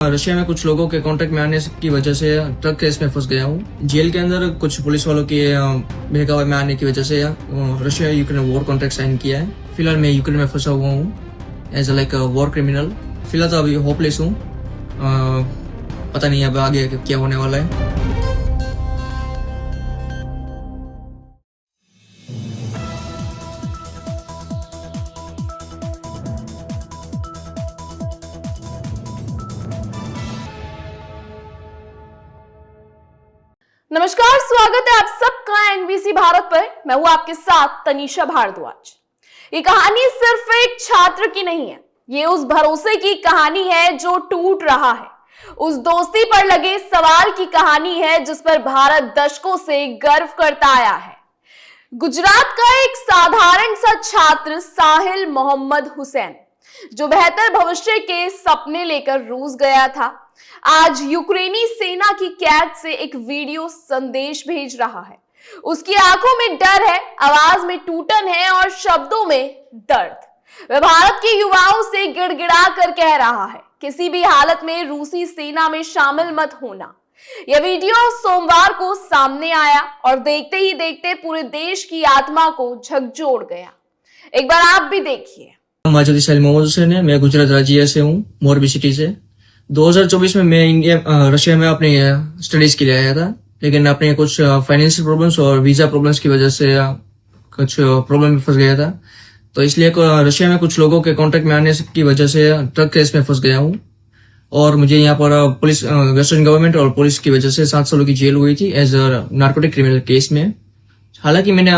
Russia में कुछ लोगों के कांटेक्ट में आने की वजह से ट्रक केस में फंस गया हूँ। जेल के अंदर कुछ पुलिस वालों के बहकावे में आने की वजह से Russia Ukraine war contract sign किया है। फिलहाल मैं यूक्रेन में फंसा हुआ हूँ एज लाइक वॉर क्रिमिनल। फिलहाल तो अभी होपलेस हूँ। पता नहीं अब आगे क्या होने वाला है। नमस्कार, स्वागत है आप सबका एनबीसी भारत पर। मैं हूं आपके साथ तनीषा भारद्वाज। ये कहानी सिर्फ एक छात्र की नहीं है, ये उस भरोसे की कहानी है जो टूट रहा है, उस दोस्ती पर लगे सवाल की कहानी है जिस पर भारत दशकों से गर्व करता आया है। गुजरात का एक साधारण सा छात्र साहिल मोहम्मद हुसैन, जो बेहतर भविष्य के सपने लेकर रूस गया था, आज यूक्रेनी सेना की कैद से एक वीडियो संदेश भेज रहा है। उसकी आंखों में डर है, आवाज में टूटन है और शब्दों में दर्द। वह भारत के युवाओं से गिड़गिड़ा कर कह रहा है, किसी भी हालत में रूसी सेना में शामिल मत होना। यह वीडियो सोमवार को सामने आया और देखते ही देखते पूरे देश की आत्मा को झकझोर गया। एक बार आप भी देखिए। साहिल मोहम्मद हुसैन है। मैं गुजरात राज्य से हूँ, मोरबी सिटी से। 2024 में मैं रशिया में अपनी स्टडीज के लिए आया था, लेकिन अपने कुछ फाइनेंशियल प्रॉब्लम्स और वीजा प्रॉब्लम्स की वजह से कुछ प्रॉब्लम में फंस गया था। तो इसलिए रशिया में कुछ लोगों के कांटेक्ट में आने की वजह से ट्रक केस में फंस गया हूँ और मुझे यहाँ पर पुलिस, वेस्टर्न गवर्नमेंट और पुलिस की वजह से 7 सालों की जेल हुई थी एज नार्कोटिक क्रिमिनल केस में। हालांकि मैंने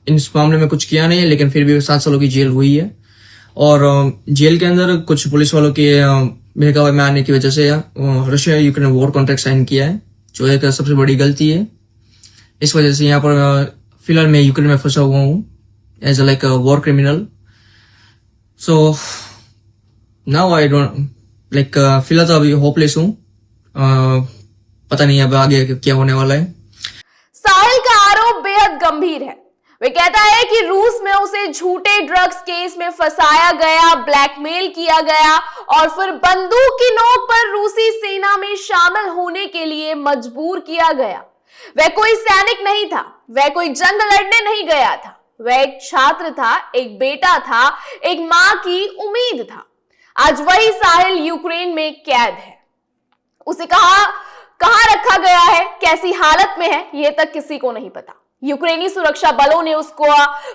इस मामले में कुछ किया नहीं है, लेकिन फिर भी 7 सालों की जेल हुई है। और जेल के अंदर कुछ पुलिस वालों के बहकावे में आने की वजह से Russia Ukraine war contract sign किया है, जो एक सबसे बड़ी गलती है। इस वजह से यहाँ पर फिलहाल मैं यूक्रेन में फंसा हुआ हूँ as like war criminal. So now I don't like फिलहाल तो अभी होपलेस हूँ। पता नहीं अब आगे क्या होने वाला है। साहिल का आरोप बेहद गंभीर है। वे कहता है कि रूस में उसे झूठे ड्रग्स केस में फंसाया गया, ब्लैकमेल किया गया और फिर बंदूक की नोक पर रूसी सेना में शामिल होने के लिए मजबूर किया गया। वह कोई सैनिक नहीं था, वह कोई जंग लड़ने नहीं गया था, वह एक छात्र था, एक बेटा था, एक मां की उम्मीद था। आज वही साहिल यूक्रेन में कैद है। उसे कहां रखा गया है, कैसी हालत में है, यह तक किसी को नहीं पता। यूक्रेनी सुरक्षा बलों ने उसको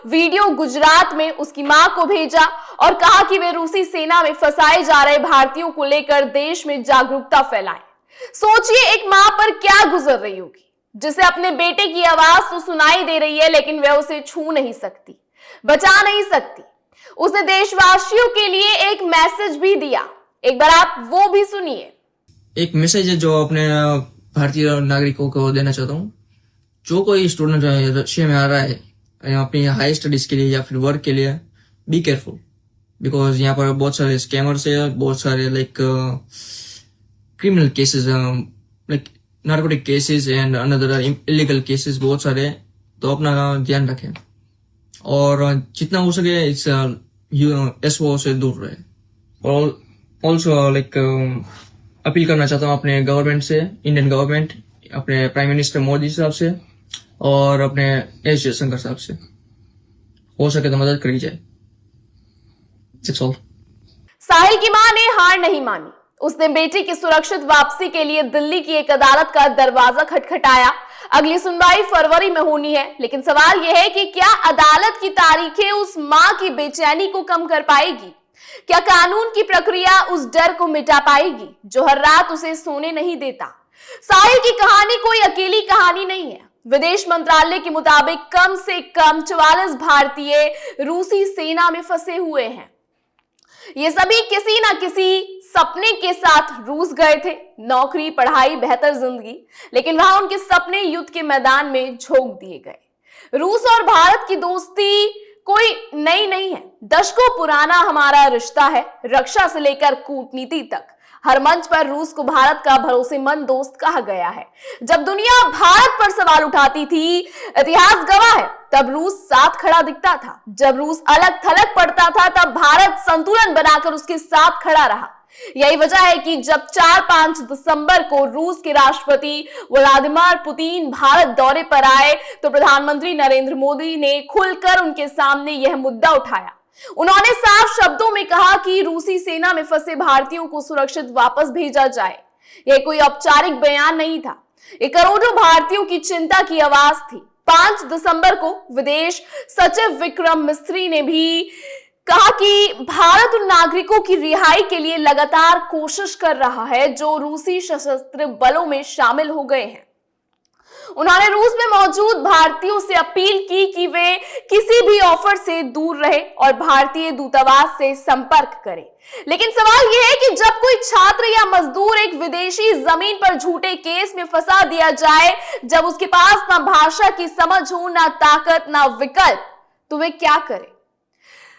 वीडियो गुजरात में उसकी मां को भेजा और कहा कि वे रूसी सेना में फंसाए जा रहे भारतीयों को लेकर देश में जागरूकता फैलाएं। सोचिए एक मां पर क्या गुजर रही होगी, जिसे अपने बेटे की आवाज तो सुनाई दे रही है, लेकिन वह उसे छू नहीं सकती, बचा नहीं सकती। उसने देशवासियों के लिए एक मैसेज भी दिया। एक बार आप वो भी सुनिए। एक मैसेज है जो अपने भारतीय नागरिकों को देना चाहता हूँ। जो कोई स्टूडेंट रशिया में आ रहा है अपनी हाई स्टडीज के लिए या फिर वर्क के लिए, बी केयरफुल, बिकॉज यहाँ पर बहुत सारे स्कैमर्स है, बहुत सारे like criminal cases, like narcotic cases and another illegal cases बहुत सारे हैं। तो अपना ध्यान रखें और जितना हो सके इस एसओ से दूर रहे। और ऑल्सो लाइक अपील करना चाहता हूँ अपने गवर्नमेंट से, इंडियन गवर्नमेंट, अपने प्राइम मिनिस्टर मोदी साहब से और अपने एस जयशंकर साहब से, हो सके तो मदद करी जाए। That's all. साहिल की मां ने हार नहीं मानी। उसने बेटी की सुरक्षित वापसी के लिए दिल्ली की एक अदालत का दरवाजा खटखटाया। अगली सुनवाई फरवरी में होनी है, लेकिन सवाल यह है कि क्या अदालत की तारीखें उस मां की बेचैनी को कम कर पाएगी? क्या कानून की प्रक्रिया उस डर को मिटा पाएगी जो हर रात उसे सोने नहीं देता? साहिल की कहानी कोई अकेली कहानी नहीं है। विदेश मंत्रालय के मुताबिक कम से कम 44 भारतीय रूसी सेना में फंसे हुए हैं। ये सभी किसी ना किसी सपने के साथ रूस गए थे, नौकरी, पढ़ाई, बेहतर जिंदगी, लेकिन वहां उनके सपने युद्ध के मैदान में झोंक दिए गए। रूस और भारत की दोस्ती कोई नई नहीं है, दशकों पुराना हमारा रिश्ता है। रक्षा से लेकर कूटनीति तक हर मंच पर रूस को भारत का भरोसेमंद दोस्त कहा गया है। जब दुनिया भारत पर सवाल उठाती थी, इतिहास गवाह है, तब रूस साथ खड़ा दिखता था। जब रूस अलग थलग पड़ता था, तब भारत संतुलन बनाकर उसके साथ खड़ा रहा। यही वजह है कि जब 4-5 दिसंबर को रूस के राष्ट्रपति व्लादिमीर पुतिन भारत दौरे पर आए तो प्रधानमंत्री नरेंद्र मोदी ने खुलकर उनके सामने यह मुद्दा उठाया। उन्होंने साफ शब्दों में कहा कि रूसी सेना में फंसे भारतीयों को सुरक्षित वापस भेजा जाए। यह कोई औपचारिक बयान नहीं था, ये करोड़ों भारतीयों की चिंता की आवाज थी। 5 दिसंबर को विदेश सचिव विक्रम मिस्री ने भी कहा कि भारत उन नागरिकों की रिहाई के लिए लगातार कोशिश कर रहा है जो रूसी सशस्त्र बलों में शामिल हो गए हैं। उन्होंने रूस में मौजूद भारतीयों से अपील की कि वे किसी भी ऑफर से दूर रहे और भारतीय दूतावास से संपर्क करें। लेकिन सवाल यह है कि जब कोई छात्र या मजदूर एक विदेशी जमीन पर झूठे केस में फंसा दिया जाए, जब उसके पास ना भाषा की समझ हो, ना ताकत, ना विकल्प, तो वे क्या करें?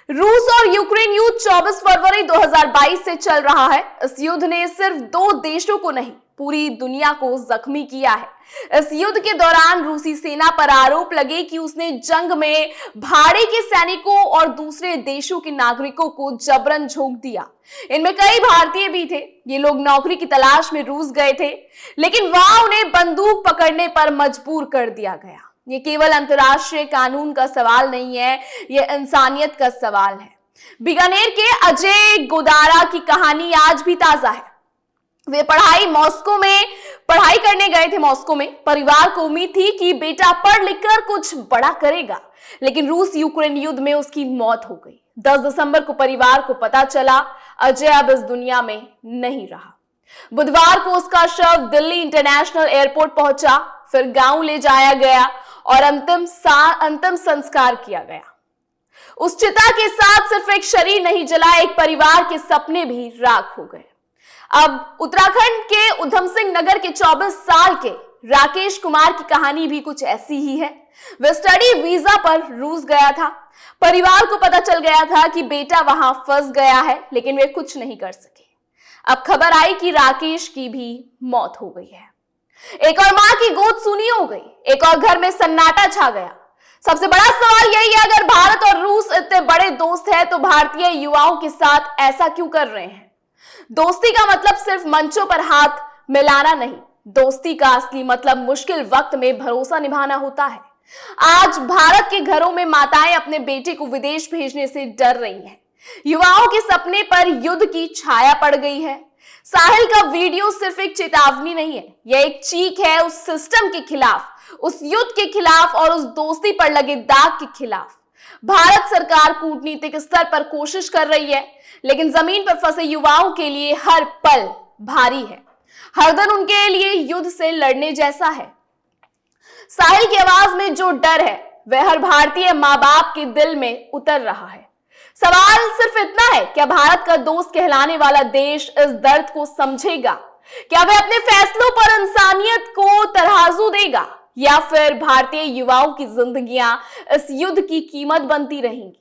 रूस और यूक्रेन युद्ध 24 फरवरी 2022 से चल रहा है। इस युद्ध ने सिर्फ 2 देशों को नहीं, पूरी दुनिया को जख्मी किया है। इस युद्ध के दौरान रूसी सेना पर आरोप लगे कि उसने जंग में भाड़े के सैनिकों और दूसरे देशों के नागरिकों को जबरन झोंक दिया। इनमें कई भारतीय भी थे। ये लोग नौकरी की तलाश में रूस गए थे, लेकिन वहां उन्हें बंदूक पकड़ने पर मजबूर कर दिया गया। ये केवल अंतर्राष्ट्रीय कानून का सवाल नहीं है, ये इंसानियत का सवाल है। बीकानेर के अजय गोदारा की कहानी आज भी ताजा है। वे पढ़ाई करने गए थे मॉस्को में। परिवार को उम्मीद थी कि बेटा पढ़ लिखकर कुछ बड़ा करेगा, लेकिन रूस यूक्रेन युद्ध में उसकी मौत हो गई। 10 दिसंबर को परिवार को पता चला अजय अब इस दुनिया में नहीं रहा। बुधवार को उसका शव दिल्ली इंटरनेशनल एयरपोर्ट पहुंचा, फिर गांव ले जाया गया और अंतिम संस्कार किया गया। उस चिता के साथ सिर्फ एक शरीर नहीं जला, एक परिवार के सपने भी राख हो गए। अब उत्तराखंड के उधम सिंह नगर के 24 साल के राकेश कुमार की कहानी भी कुछ ऐसी ही है। वह स्टडी वीजा पर रूस गया था। परिवार को पता चल गया था कि बेटा वहां फंस गया है, लेकिन वे कुछ नहीं कर सके। अब खबर आई कि राकेश की भी मौत हो गई है। एक और मां की गोद सूनी हो गई, एक और घर में सन्नाटा छा गया। सबसे बड़ा सवाल यही है, अगर भारत और रूस इतने बड़े दोस्त हैं तो भारतीय युवाओं के साथ ऐसा क्यों कर रहे हैं? दोस्ती का मतलब सिर्फ मंचों पर हाथ मिलाना नहीं, दोस्ती का असली मतलब मुश्किल वक्त में भरोसा निभाना होता है। आज भारत के घरों में माताएं अपने बेटे को विदेश भेजने से डर रही हैं। युवाओं के सपने पर युद्ध की छाया पड़ गई है। साहिल का वीडियो सिर्फ एक चेतावनी नहीं है, यह एक चीख है उस सिस्टम के खिलाफ, उस युद्ध के खिलाफ और उस दोस्ती पर लगे दाग के खिलाफ। भारत सरकार कूटनीतिक स्तर पर कोशिश कर रही है, लेकिन जमीन पर फंसे युवाओं के लिए हर पल भारी है। हर दिन उनके लिए युद्ध से लड़ने जैसा है। साहिल की आवाज में जो डर है वह हर भारतीय माँ बाप के दिल में उतर रहा है। सवाल सिर्फ इतना है, क्या भारत का दोस्त कहलाने वाला देश इस दर्द को समझेगा? क्या वह अपने फैसलों पर इंसानियत को तराजू देगा, या फिर भारतीय युवाओं की जिंदगियां इस युद्ध की कीमत बनती रहेंगी?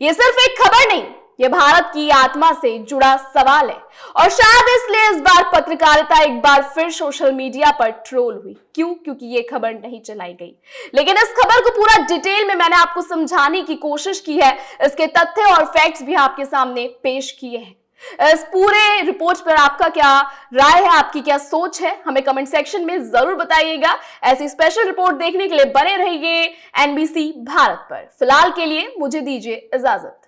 यह सिर्फ एक खबर नहीं, यह भारत की आत्मा से जुड़ा सवाल है। और शायद इसलिए इस बार पत्रकारिता एक बार फिर सोशल मीडिया पर ट्रोल हुई। क्यों? क्योंकि यह खबर नहीं चलाई गई, लेकिन इस खबर को पूरा डिटेल में मैंने आपको समझाने की कोशिश की है। इसके तथ्य और फैक्ट्स भी आपके सामने पेश किए हैं। इस पूरे रिपोर्ट पर आपका क्या राय है, आपकी क्या सोच है, हमें कमेंट सेक्शन में जरूर बताइएगा। ऐसी स्पेशल रिपोर्ट देखने के लिए बने रहिए NBC भारत पर। फिलहाल के लिए मुझे दीजिए इजाजत।